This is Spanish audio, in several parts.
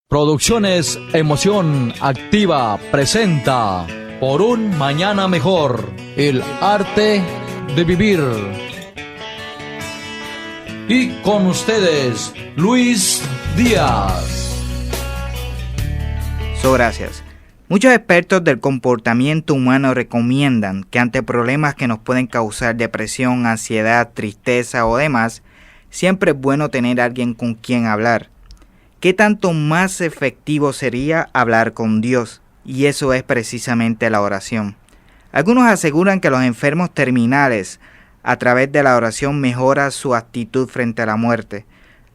Producciones Emoción Activa presenta Por un Mañana Mejor, el arte de vivir. Y con ustedes, Luis Díaz. Gracias. Muchos expertos del comportamiento humano recomiendan que ante problemas que nos pueden causar depresión, ansiedad, tristeza o demás, siempre es bueno tener alguien con quien hablar. ¿Qué tanto más efectivo sería hablar con Dios? Y eso es precisamente la oración. Algunos aseguran que los enfermos terminales, a través de la oración, mejora su actitud frente a la muerte.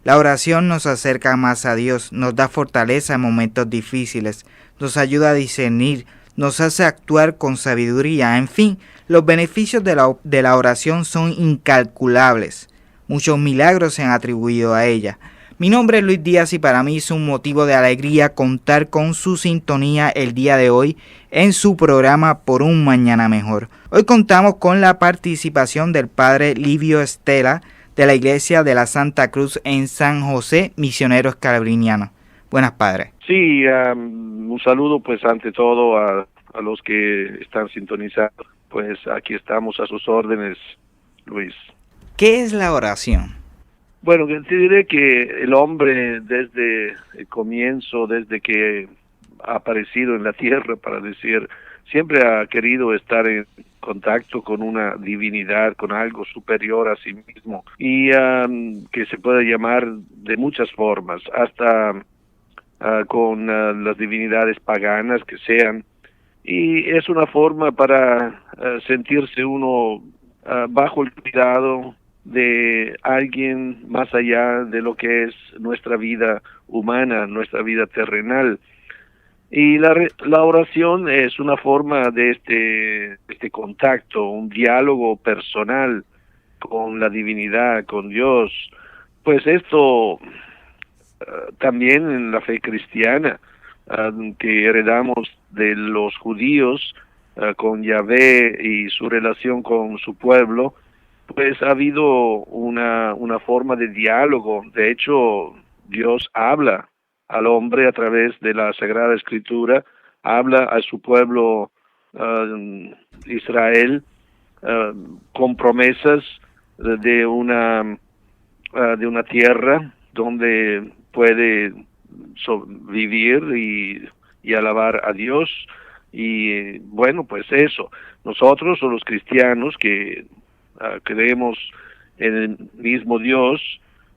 La oración nos acerca más a Dios, nos da fortaleza en momentos difíciles, nos ayuda a discernir, nos hace actuar con sabiduría. En fin, los beneficios de la oración son incalculables. Muchos milagros se han atribuido a ella. Mi nombre es Luis Díaz y para mí es un motivo de alegría contar con su sintonía el día de hoy en su programa Por un Mañana Mejor. Hoy contamos con la participación del Padre Livio Estela de la Iglesia de la Santa Cruz en San José, misionero escalabriniano. Buenas, Padre. Sí, un saludo pues ante todo a los que están sintonizando. Pues aquí estamos a sus órdenes, Luis. ¿Qué es la oración? Bueno, te diré que el hombre desde el comienzo, desde que ha aparecido en la tierra, para decir, siempre ha querido estar en contacto con una divinidad, con algo superior a sí mismo, y que se puede llamar de muchas formas, hasta con las divinidades paganas que sean, y es una forma para sentirse uno bajo el cuidado de alguien más allá de lo que es nuestra vida humana, nuestra vida terrenal. Y la oración es una forma de este contacto, un diálogo personal con la divinidad, con Dios. Pues esto también en la fe cristiana, que heredamos de los judíos con Yahvé y su relación con su pueblo, pues ha habido una forma de diálogo. De hecho, Dios habla al hombre a través de la Sagrada Escritura, habla a su pueblo Israel con promesas de una tierra donde puede vivir y alabar a Dios. Y bueno, pues eso, nosotros o los cristianos que creemos en el mismo Dios,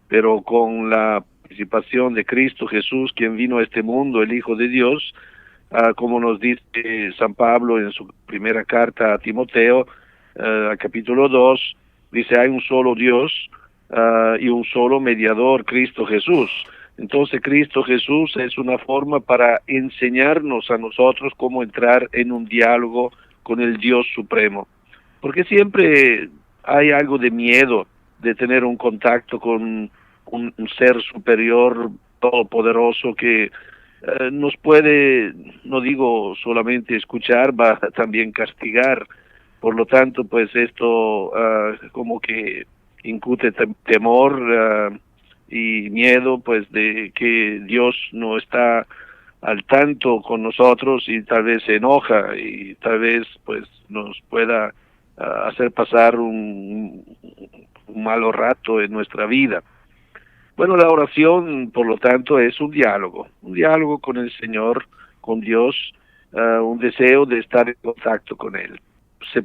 pero con la participación de Cristo Jesús, quien vino a este mundo, el Hijo de Dios, como nos dice San Pablo en su primera carta a Timoteo, capítulo 2, dice, hay un solo Dios y un solo mediador, Cristo Jesús. Entonces Cristo Jesús es una forma para enseñarnos a nosotros cómo entrar en un diálogo con el Dios Supremo, porque siempre hay algo de miedo de tener un contacto con un ser superior, todopoderoso, que nos puede, no digo solamente escuchar, va a también castigar. Por lo tanto, pues esto como que incute temor y miedo, pues de que Dios no está al tanto con nosotros y tal vez se enoja y tal vez pues nos pueda hacer pasar un malo rato en nuestra vida. Bueno, la oración, por lo tanto, es un diálogo con el Señor, con Dios, un deseo de estar en contacto con Él.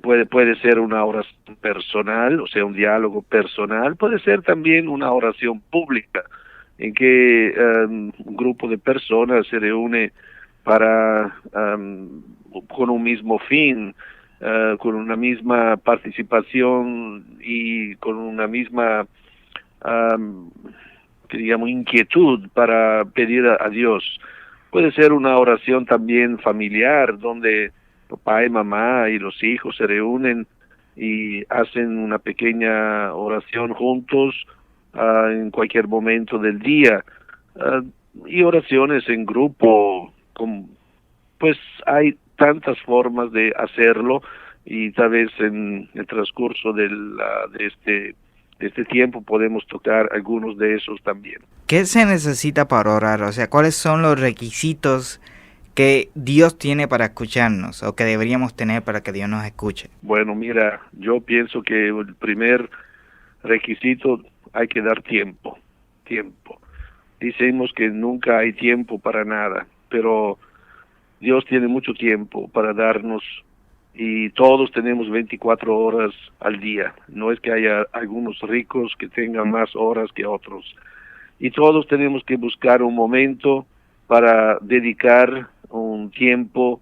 Puede ser una oración personal, o sea, un diálogo personal, puede ser también una oración pública, en que un grupo de personas se reúne para con un mismo fin, con una misma participación y con una misma que digamos inquietud para pedir a Dios. Puede ser una oración también familiar, donde papá y mamá y los hijos se reúnen y hacen una pequeña oración juntos en cualquier momento del día, y oraciones en grupo, pues hay tantas formas de hacerlo, y tal vez en el transcurso de este de este tiempo podemos tocar algunos de esos también. ¿Qué se necesita para orar? O sea, ¿cuáles son los requisitos que Dios tiene para escucharnos o que deberíamos tener para que Dios nos escuche? Bueno, mira, yo pienso que el primer requisito hay que dar tiempo. Decimos que nunca hay tiempo para nada, pero Dios tiene mucho tiempo para darnos y todos tenemos 24 horas al día. No es que haya algunos ricos que tengan más horas que otros. Y todos tenemos que buscar un momento para dedicar un tiempo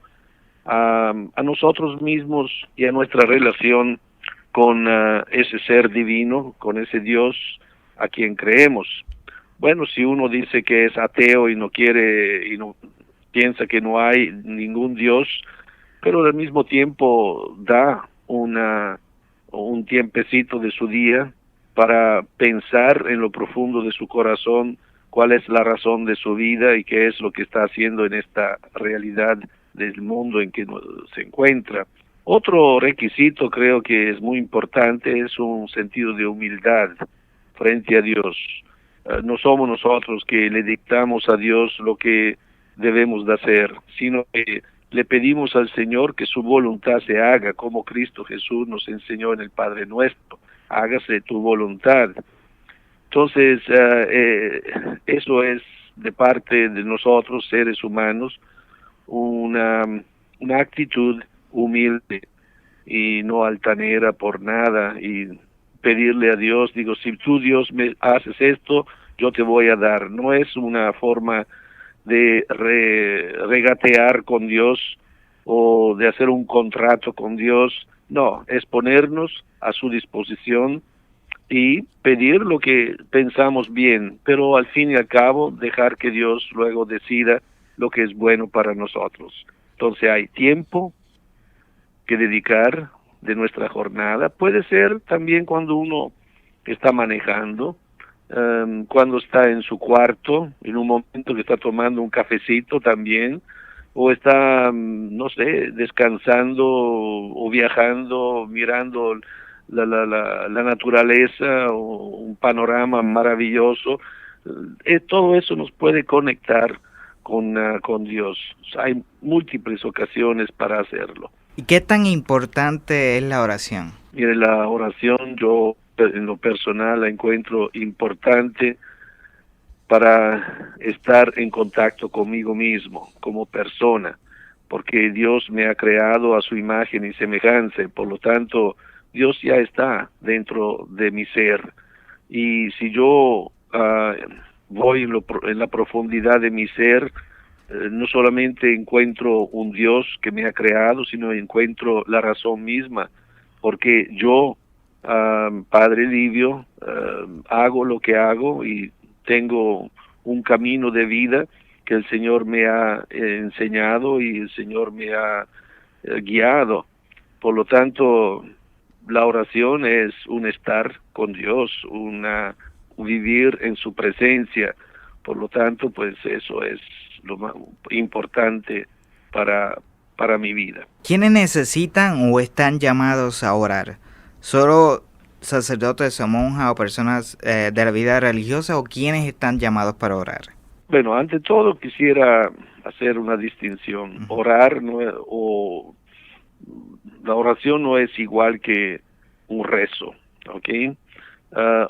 a nosotros mismos y a nuestra relación con ese ser divino, con ese Dios a quien creemos. Bueno, si uno dice que es ateo y no quiere y no piensa que no hay ningún Dios, pero al mismo tiempo da un tiempecito de su día para pensar en lo profundo de su corazón cuál es la razón de su vida y qué es lo que está haciendo en esta realidad del mundo en que se encuentra. Otro requisito creo que es muy importante es un sentido de humildad frente a Dios. No somos nosotros que le dictamos a Dios lo que debemos de hacer, sino que le pedimos al Señor que su voluntad se haga como Cristo Jesús nos enseñó en el Padre Nuestro. Hágase tu voluntad. Entonces, eso es de parte de nosotros, seres humanos, una actitud humilde y no altanera por nada, y pedirle a Dios, digo, si tú Dios me haces esto, yo te voy a dar. No es una forma de regatear con Dios o de hacer un contrato con Dios, no, es ponernos a su disposición y pedir lo que pensamos bien, pero al fin y al cabo dejar que Dios luego decida lo que es bueno para nosotros. Entonces hay tiempo que dedicar de nuestra jornada. Puede ser también cuando uno está manejando, cuando está en su cuarto, en un momento que está tomando un cafecito también, o está, no sé, descansando o viajando, mirando la naturaleza o un panorama maravilloso. Todo eso nos puede conectar con Dios. O sea, hay múltiples ocasiones para hacerlo. ¿Y qué tan importante es la oración? Mire, la oración yo en lo personal la encuentro importante para estar en contacto conmigo mismo, como persona, porque Dios me ha creado a su imagen y semejanza, y por lo tanto Dios ya está dentro de mi ser. Y si yo voy en la profundidad de mi ser, no solamente encuentro un Dios que me ha creado, sino encuentro la razón misma, porque yo, Padre Livio, hago lo que hago y tengo un camino de vida que el Señor me ha enseñado y el Señor me ha guiado. Por lo tanto, la oración es un estar con Dios, vivir en su presencia. Por lo tanto, pues eso es lo más importante para mi vida. ¿Quiénes necesitan o están llamados a orar? ¿Solo sacerdotes o monjas o personas de la vida religiosa, o quiénes están llamados para orar? Bueno, ante todo quisiera hacer una distinción. Orar la oración no es igual que un rezo, ¿ok?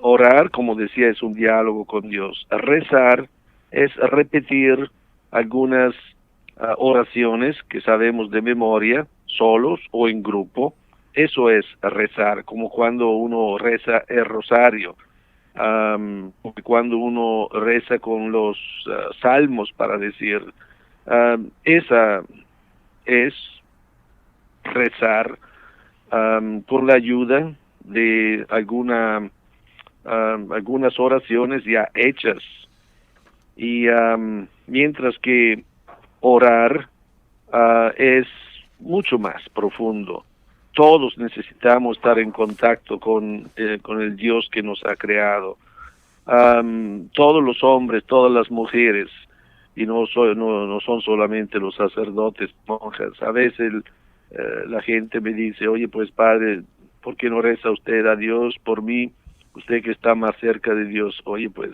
Orar, como decía, es un diálogo con Dios. Rezar es repetir algunas oraciones que sabemos de memoria, solos o en grupo. Eso es rezar, como cuando uno reza el rosario, cuando uno reza con los salmos, para decir, esa es rezar por la ayuda de algunas oraciones ya hechas. Y mientras que orar es mucho más profundo. Todos necesitamos estar en contacto con el Dios que nos ha creado. Todos los hombres, todas las mujeres, y no son solamente los sacerdotes, monjas. A veces la gente me dice, oye, pues padre, ¿por qué no reza usted a Dios por mí? usted que está más cerca de Dios. Oye, pues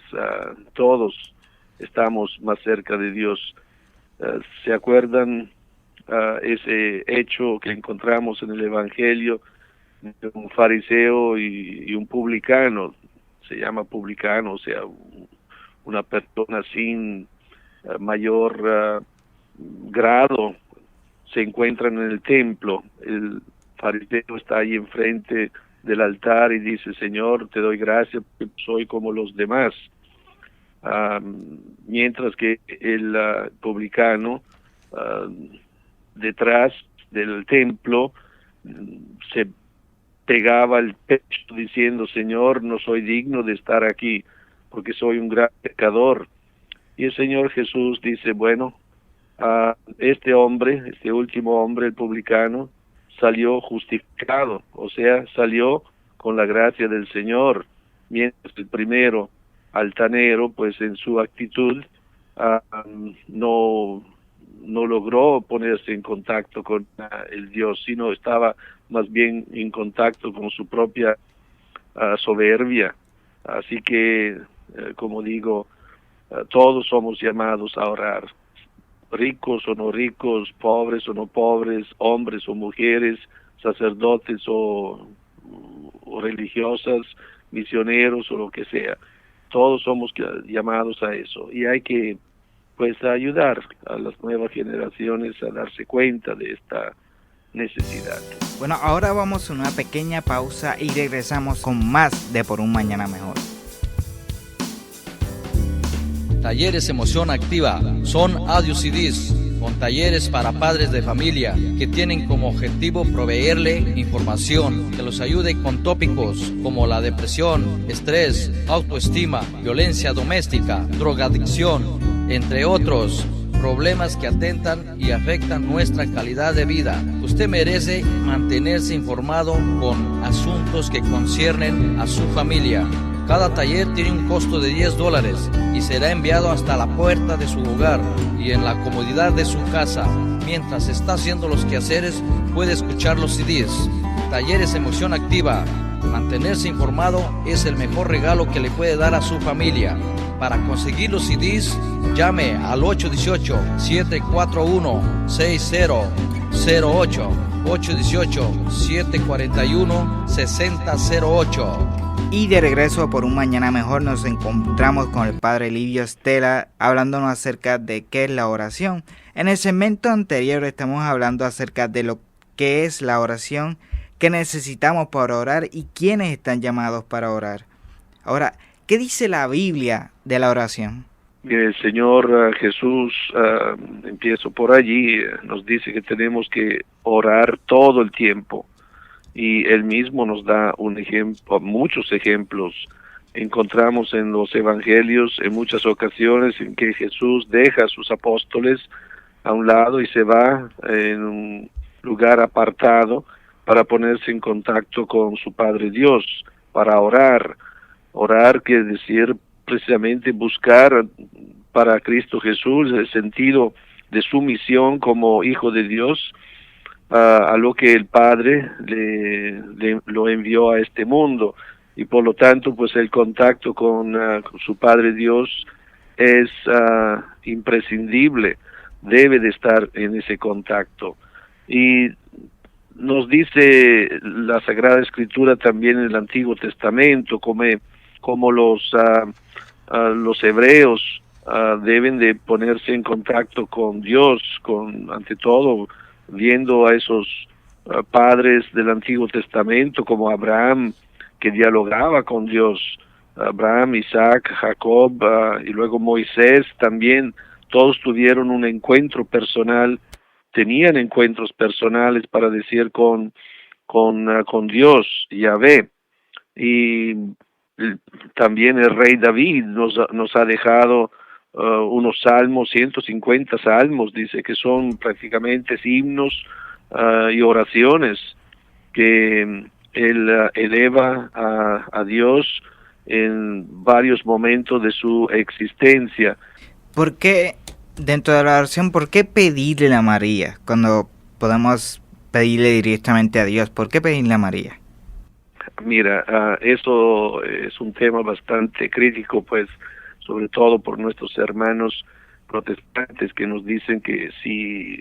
todos estamos más cerca de Dios. ¿Se acuerdan ese hecho que encontramos en el Evangelio de un fariseo y un publicano? Se llama publicano, o sea, una persona sin mayor grado. Se encuentran en el templo. El fariseo está ahí enfrente del altar y dice: Señor, te doy gracias porque soy como los demás. Mientras que el publicano detrás del templo se pegaba el pecho diciendo: Señor, no soy digno de estar aquí porque soy un gran pecador. Y el Señor Jesús dice: bueno, este hombre, este último hombre, el publicano, salió justificado, o sea, salió con la gracia del Señor, mientras el primero, altanero, pues en su actitud no logró ponerse en contacto con el Dios, sino estaba más bien en contacto con su propia soberbia. Así que, como digo, todos somos llamados a orar, ricos o no ricos, pobres o no pobres, hombres o mujeres, sacerdotes o religiosas, misioneros o lo que sea. Todos somos llamados a eso, y hay que pues ayudar a las nuevas generaciones a darse cuenta de esta necesidad. Bueno, ahora vamos a una pequeña pausa y regresamos con más de Por un Mañana Mejor. Talleres Emoción Activa son audio CDs con talleres para padres de familia que tienen como objetivo proveerle información que los ayude con tópicos como la depresión, estrés, autoestima, violencia doméstica, drogadicción, entre otros problemas que atentan y afectan nuestra calidad de vida. Usted merece mantenerse informado con asuntos que conciernen a su familia. Cada taller tiene un costo de $10 y será enviado hasta la puerta de su hogar y en la comodidad de su casa. Mientras está haciendo los quehaceres, puede escuchar los CDs. Talleres Emoción Activa. Mantenerse informado es el mejor regalo que le puede dar a su familia. Para conseguir los CDs, llame al 818-741-6008, 818-741-6008. Y de regreso a Por un Mañana Mejor nos encontramos con el Padre Livio Estela hablándonos acerca de qué es la oración. En el segmento anterior estamos hablando acerca de lo que es la oración, qué necesitamos para orar y quiénes están llamados para orar. Ahora, ¿qué dice la Biblia de la oración? Mire, el Señor Jesús, empiezo por allí, nos dice que tenemos que orar todo el tiempo. Y él mismo nos da un ejemplo, muchos ejemplos. Encontramos en los evangelios en muchas ocasiones en que Jesús deja a sus apóstoles a un lado y se va en un lugar apartado para ponerse en contacto con su Padre Dios, para orar. Orar quiere decir precisamente buscar para Cristo Jesús el sentido de su misión como Hijo de Dios, a lo que el Padre lo envió a este mundo, y por lo tanto pues el contacto con su Padre Dios es imprescindible, debe de estar en ese contacto. Y nos dice la Sagrada Escritura también en el Antiguo Testamento como los hebreos deben de ponerse en contacto con Dios, ante todo viendo a esos padres del Antiguo Testamento como Abraham, que dialogaba con Dios, Abraham, Isaac, Jacob, y luego Moisés también. Todos tuvieron un encuentro personal, tenían encuentros personales para decir con Dios, Yahvé. Y también el rey David nos ha dejado unos salmos, 150 salmos, dice que son prácticamente himnos y oraciones que él eleva a Dios en varios momentos de su existencia. ¿Por qué, dentro de la oración, por qué pedirle a María cuando podemos pedirle directamente a Dios? ¿Por qué pedirle a María? Mira, eso es un tema bastante crítico, pues, sobre todo por nuestros hermanos protestantes que nos dicen que si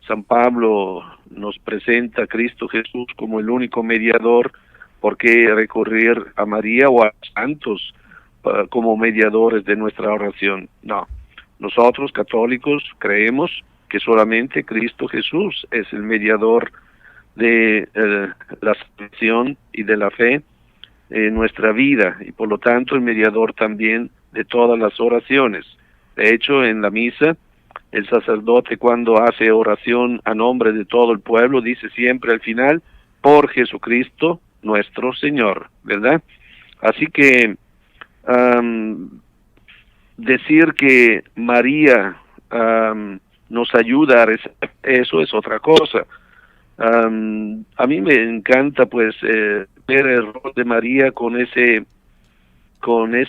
San Pablo nos presenta a Cristo Jesús como el único mediador, ¿por qué recurrir a María o a los santos como mediadores de nuestra oración? No, nosotros católicos creemos que solamente Cristo Jesús es el mediador de la salvación y de la fe en nuestra vida, y por lo tanto el mediador también de todas las oraciones. De hecho, en la misa, el sacerdote, cuando hace oración a nombre de todo el pueblo, dice siempre al final, por Jesucristo nuestro Señor, ¿verdad? Así que decir que María nos ayuda a rezar, eso es otra cosa. A mí me encanta, pues, ver el rol de María con ese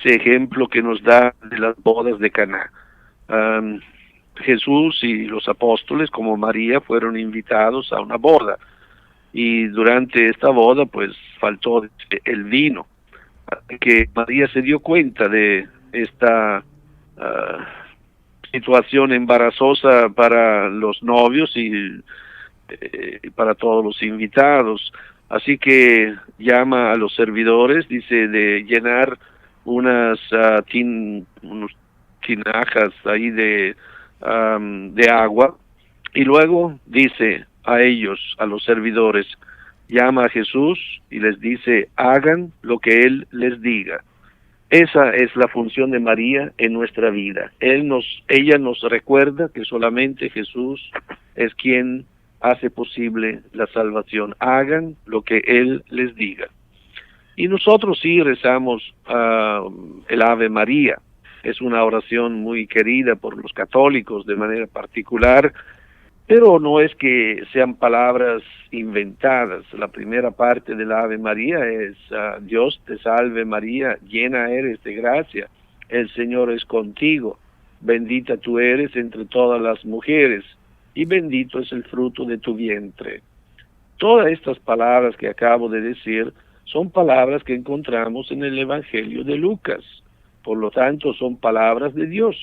ejemplo que nos da de las bodas de Caná. Jesús y los apóstoles, como María, fueron invitados a una boda, y durante esta boda, pues, faltó el vino. Que María se dio cuenta de esta situación embarazosa para los novios y para todos los invitados. Así que llama a los servidores, dice, de llenar unas tinajas ahí de agua, y luego dice a ellos, a los servidores, llama a Jesús y les dice, hagan lo que Él les diga. Esa es la función de María en nuestra vida. Ella nos recuerda que solamente Jesús es quien hace posible la salvación. Hagan lo que Él les diga. Y nosotros sí rezamos el Ave María. Es una oración muy querida por los católicos de manera particular, pero no es que sean palabras inventadas. La primera parte del Ave María es Dios te salve María, llena eres de gracia, el Señor es contigo, bendita tú eres entre todas las mujeres, y bendito es el fruto de tu vientre. Todas estas palabras que acabo de decir son palabras que encontramos en el Evangelio de Lucas. Por lo tanto, son palabras de Dios.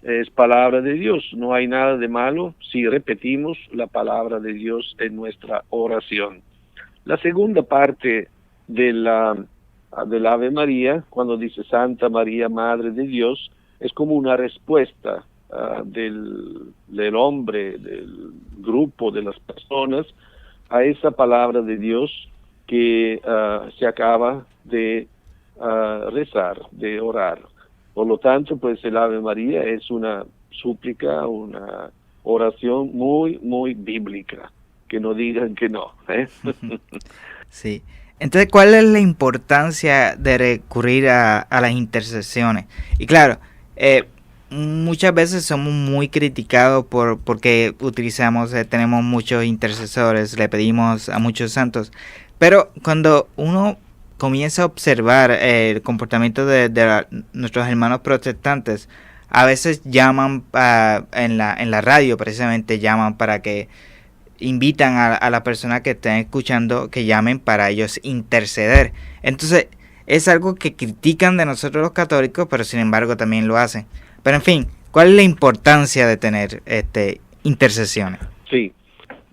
Es palabra de Dios. No hay nada de malo si repetimos la palabra de Dios en nuestra oración. La segunda parte del Ave María, cuando dice Santa María, Madre de Dios, es como una respuesta del hombre, del grupo, de las personas, a esa palabra de Dios que se acaba de rezar, de orar. Por lo tanto, pues el Ave María es una súplica, una oración muy, muy bíblica. Que no digan que no, ¿eh? Sí. Entonces, ¿cuál es la importancia de recurrir a las intercesiones? Y claro, muchas veces somos muy criticados porque tenemos muchos intercesores, le pedimos a muchos santos, pero cuando uno comienza a observar el comportamiento de nuestros hermanos protestantes, a veces llaman en la radio, precisamente llaman para que invitan a la persona que estén escuchando que llamen para ellos interceder. Entonces es algo que critican de nosotros los católicos, pero sin embargo también lo hacen. Pero en fin, ¿cuál es la importancia de tener intercesiones? Sí,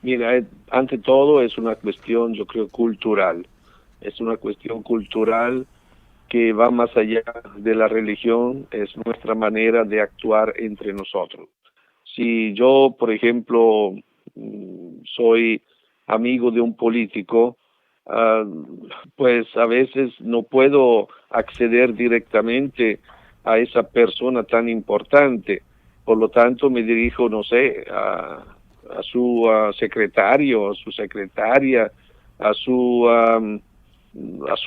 mira, ante todo es una cuestión, yo creo, cultural. Es una cuestión cultural que va más allá de la religión, es nuestra manera de actuar entre nosotros. Si yo, por ejemplo, soy amigo de un político, pues a veces no puedo acceder directamente a esa persona tan importante. Por lo tanto, me dirijo, no sé, a su secretario, a su secretaria, a su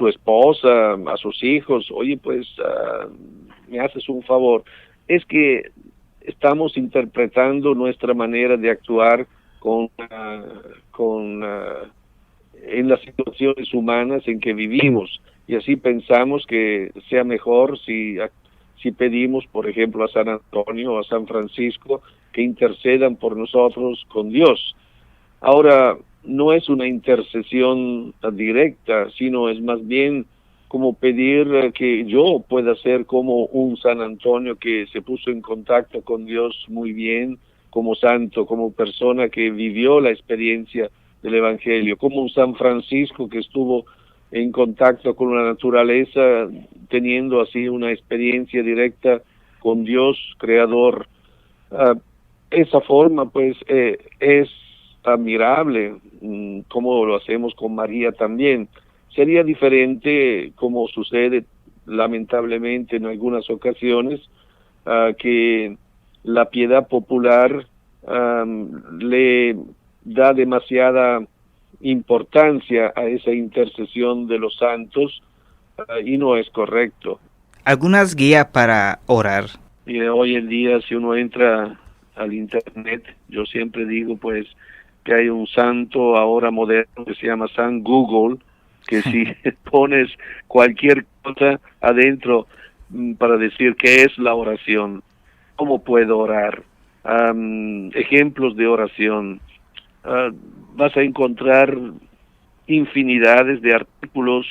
esposa, a sus hijos. Oye, pues, me haces un favor. Es que estamos interpretando nuestra manera de actuar en las situaciones humanas en que vivimos, y así pensamos que sea mejor si pedimos, por ejemplo, a San Antonio o a San Francisco que intercedan por nosotros con Dios. Ahora, no es una intercesión directa, sino es más bien como pedir que yo pueda ser como un San Antonio que se puso en contacto con Dios muy bien, como santo, como persona que vivió la experiencia del Evangelio, como un San Francisco que estuvo en contacto con la naturaleza, teniendo así una experiencia directa con Dios creador. Esa forma pues es admirable, como lo hacemos con María también. Sería diferente, como sucede lamentablemente en algunas ocasiones, que la piedad popular le da demasiada importancia a esa intercesión de los santos, y no es correcto. Algunas guías para orar. Y hoy en día, si uno entra al internet, yo siempre digo pues que hay un santo ahora moderno que se llama San Google, que si pones cualquier cosa adentro para decir qué es la oración, cómo puedo orar, ejemplos de oración, vas a encontrar infinidades de artículos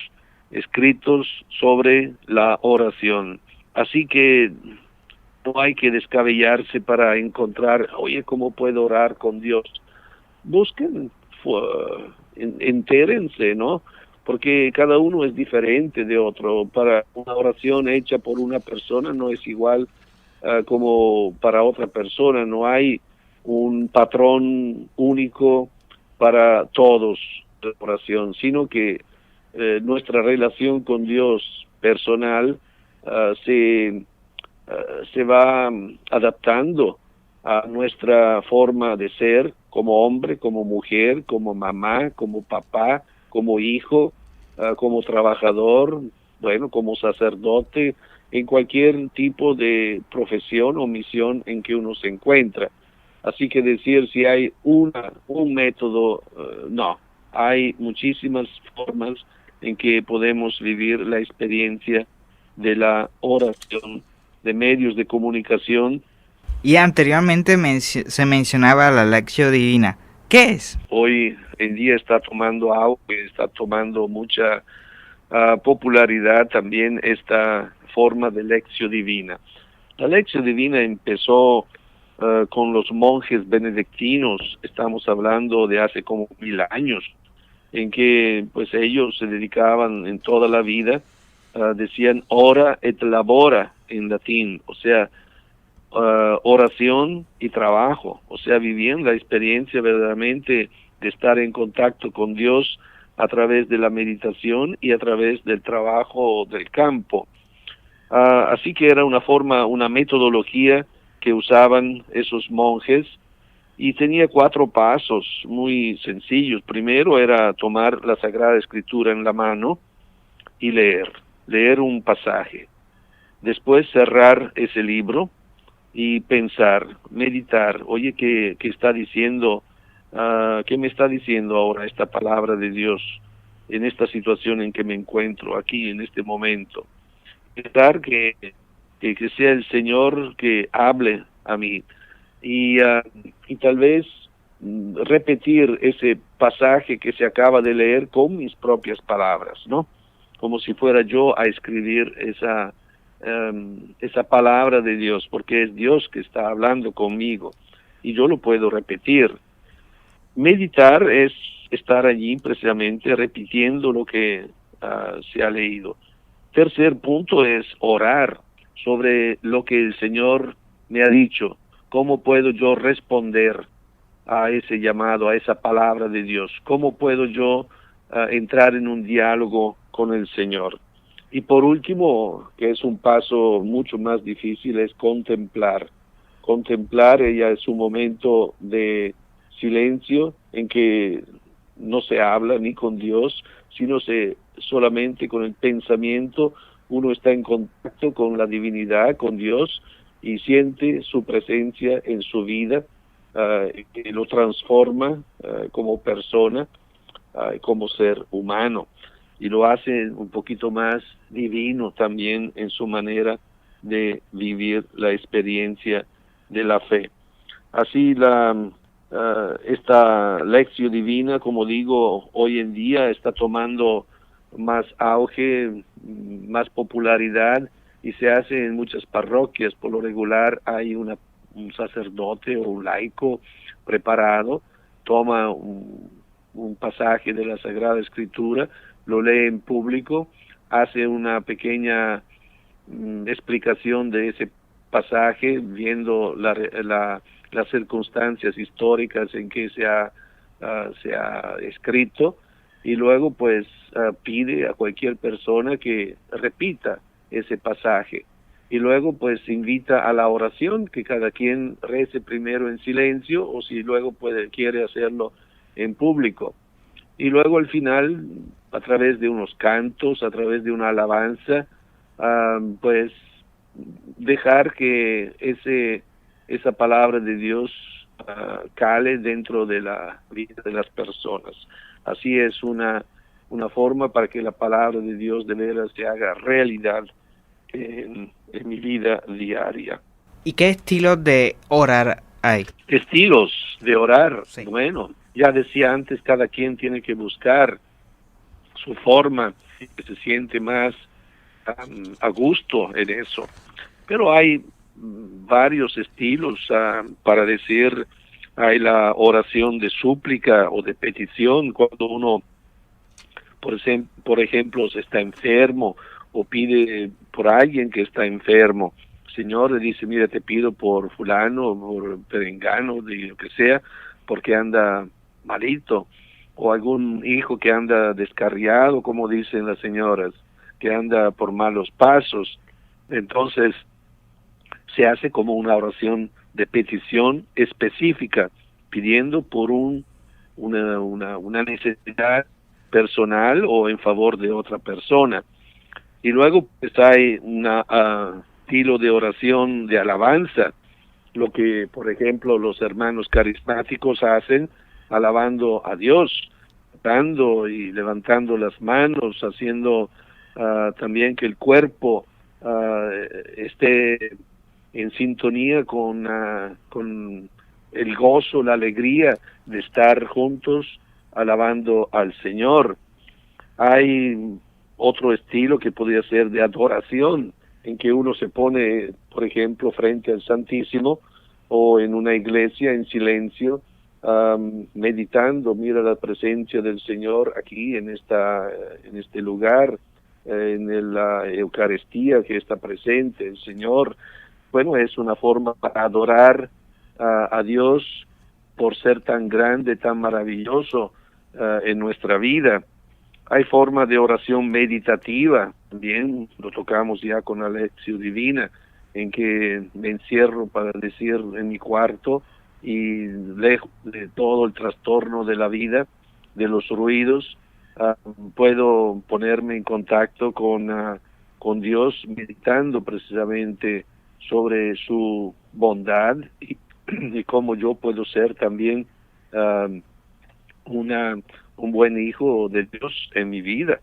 escritos sobre la oración. Así que no hay que descabellarse para encontrar, oye, ¿cómo puedo orar con Dios? Busquen, entérense, ¿no? Porque cada uno es diferente de otro. Para una oración hecha por una persona no es igual como para otra persona. No hay un patrón único para todos de oración, sino que nuestra relación con Dios personal se va adaptando a nuestra forma de ser como hombre, como mujer, como mamá, como papá, como hijo, como trabajador, bueno, como sacerdote, en cualquier tipo de profesión o misión en que uno se encuentra. Así que decir si hay un método, no, hay muchísimas formas en que podemos vivir la experiencia de la oración, de medios de comunicación. Y anteriormente se mencionaba la Lectio Divina. ¿Qué es? Hoy en día está tomando auge, está tomando mucha popularidad también esta forma de Lectio Divina. La Lectio Divina empezó con los monjes benedictinos, estamos hablando de hace como 1000 años, en que pues ellos se dedicaban en toda la vida, decían ora et labora en latín, o sea, oración y trabajo, o sea, vivían la experiencia verdaderamente de estar en contacto con Dios a través de la meditación y a través del trabajo del campo. Así que era una forma, una metodología que usaban esos monjes, y tenía 4 pasos muy sencillos. Primero era tomar la Sagrada Escritura en la mano y leer un pasaje. Después cerrar ese libro y pensar, meditar, oye, ¿qué está diciendo? ¿Qué me está diciendo ahora esta palabra de Dios en esta situación en que me encuentro aquí, en este momento? Pensar que sea el Señor que hable a mí, y tal vez repetir ese pasaje que se acaba de leer con mis propias palabras, ¿no? Como si fuera yo a escribir esa palabra de Dios, porque es Dios que está hablando conmigo y yo lo puedo repetir. Meditar es estar allí precisamente repitiendo lo que se ha leído. Tercer punto es orar sobre lo que el Señor me ha dicho. ¿Cómo puedo yo responder a ese llamado, a esa palabra de Dios? ¿Cómo puedo yo entrar en un diálogo con el Señor? Y por último, que es un paso mucho más difícil, es contemplar. Contemplar, ella es un momento de silencio en que no se habla ni con Dios, sino solamente con el pensamiento uno está en contacto con la divinidad, con Dios, y siente su presencia en su vida, que lo transforma como persona, como ser humano, y lo hace un poquito más divino también en su manera de vivir la experiencia de la fe. Así la esta lección divina, como digo, hoy en día está tomando más auge, más popularidad, y se hace en muchas parroquias. Por lo regular hay un sacerdote o un laico preparado, toma un pasaje de la Sagrada Escritura, lo lee en público, hace una pequeña explicación de ese pasaje, viendo las circunstancias históricas en que se ha escrito, y luego pues pide a cualquier persona que repita ese pasaje, y luego pues invita a la oración, que cada quien rece primero en silencio, o si luego quiere hacerlo en público, y luego al final, a través de unos cantos, a través de una alabanza, pues dejar que esa palabra de Dios cale dentro de la vida de las personas. Así es una forma para que la palabra de Dios de veras se haga realidad en mi vida diaria. ¿Y qué estilos de orar hay? Estilos de orar, Sí. Bueno, ya decía antes, cada quien tiene que buscar su forma, que se siente más a gusto en eso. Pero hay varios estilos, para decir, hay la oración de súplica o de petición, cuando uno, por ejemplo, está enfermo o pide por alguien que está enfermo. El Señor le dice, mira, te pido por fulano, por perengano, de lo que sea, porque anda malito, o algún hijo que anda descarriado, como dicen las señoras, que anda por malos pasos. Entonces se hace como una oración de petición específica, pidiendo por una necesidad personal o en favor de otra persona. Y luego pues hay un estilo de oración de alabanza, lo que por ejemplo los hermanos carismáticos hacen, alabando a Dios, cantando y levantando las manos, haciendo también que el cuerpo esté en sintonía con el gozo, la alegría de estar juntos alabando al Señor. Hay otro estilo que podría ser de adoración, en que uno se pone, por ejemplo, frente al Santísimo o en una iglesia en silencio, meditando, mira la presencia del Señor aquí en este lugar, en la Eucaristía que está presente, el Señor. Bueno, es una forma para adorar a Dios por ser tan grande, tan maravilloso en nuestra vida. Hay forma de oración meditativa, también lo tocamos ya con la lección divina, en que me encierro, para decir, en mi cuarto, y lejos de todo el trastorno de la vida, de los ruidos, puedo ponerme en contacto con Dios, meditando precisamente sobre su bondad y cómo yo puedo ser también un buen hijo de Dios en mi vida.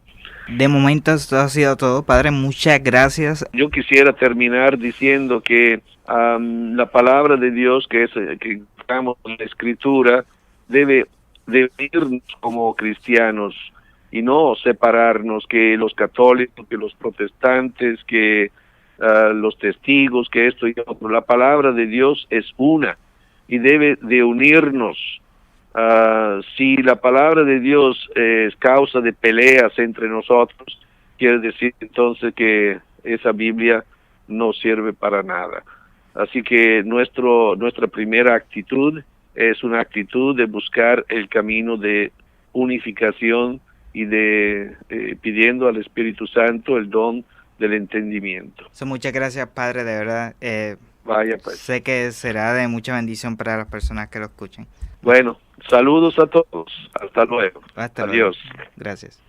De momento esto ha sido todo, Padre. Muchas gracias. Yo quisiera terminar diciendo que la palabra de Dios, que estamos en la Escritura, debe unirnos como cristianos y no separarnos, que los católicos, que los protestantes, que los testigos, que esto y otro. La palabra de Dios es una y debe de unirnos. Si la palabra de Dios es causa de peleas entre nosotros, quiere decir entonces que esa Biblia no sirve para nada. Así que nuestra primera actitud es una actitud de buscar el camino de unificación y de pidiendo al Espíritu Santo el don del entendimiento. Muchas gracias, Padre, de verdad. Vaya pues. Sé que será de mucha bendición para las personas que lo escuchen. Bueno, saludos a todos. Hasta luego. Adiós. Luego. Gracias.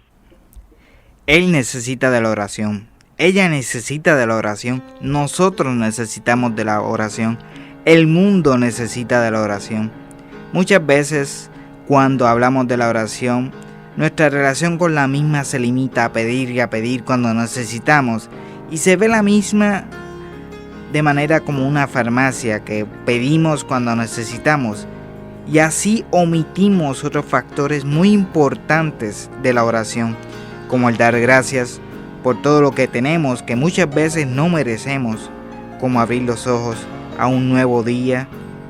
Él necesita de la oración. Ella necesita de la oración. Nosotros necesitamos de la oración. El mundo necesita de la oración. Muchas veces, cuando hablamos de la oración, nuestra relación con la misma se limita a pedir y a pedir cuando necesitamos, y se ve la misma de manera como una farmacia que pedimos cuando necesitamos y así omitimos otros factores muy importantes de la oración, como el dar gracias por todo lo que tenemos que muchas veces no merecemos, como abrir los ojos a un nuevo día,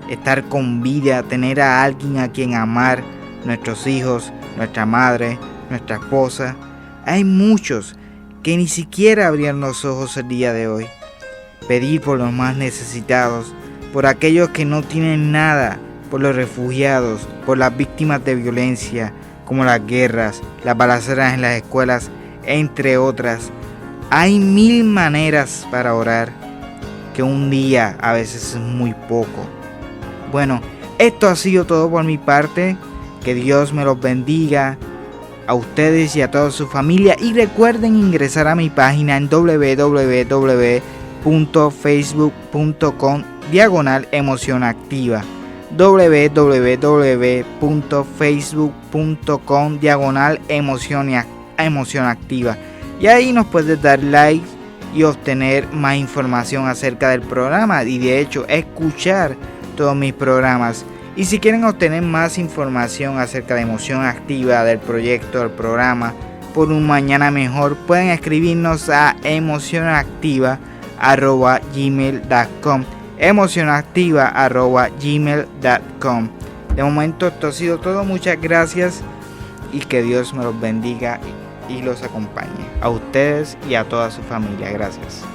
estar con vida, tener a alguien a quien amar, nuestros hijos, nuestra madre, nuestra esposa. Hay muchos que ni siquiera abrieron los ojos el día de hoy. Pedir por los más necesitados, por aquellos que no tienen nada, por los refugiados, por las víctimas de violencia, como las guerras, las balaceras en las escuelas, entre otras. Hay 1000 maneras para orar, que un día a veces es muy poco. Bueno, esto ha sido todo por mi parte. Que Dios me los bendiga a ustedes y a toda su familia. Y recuerden ingresar a mi página en www.facebook.com/emocionactiva. www.facebook.com/emocionactiva. Y ahí nos puedes dar like y obtener más información acerca del programa y de hecho escuchar todos mis programas. Y si quieren obtener más información acerca de Emoción Activa, del proyecto, del programa, por un mañana mejor, pueden escribirnos a emocionactiva@gmail.com. emocionactiva@gmail.com. De momento esto ha sido todo. Muchas gracias y que Dios me los bendiga y los acompañe. A ustedes y a toda su familia. Gracias.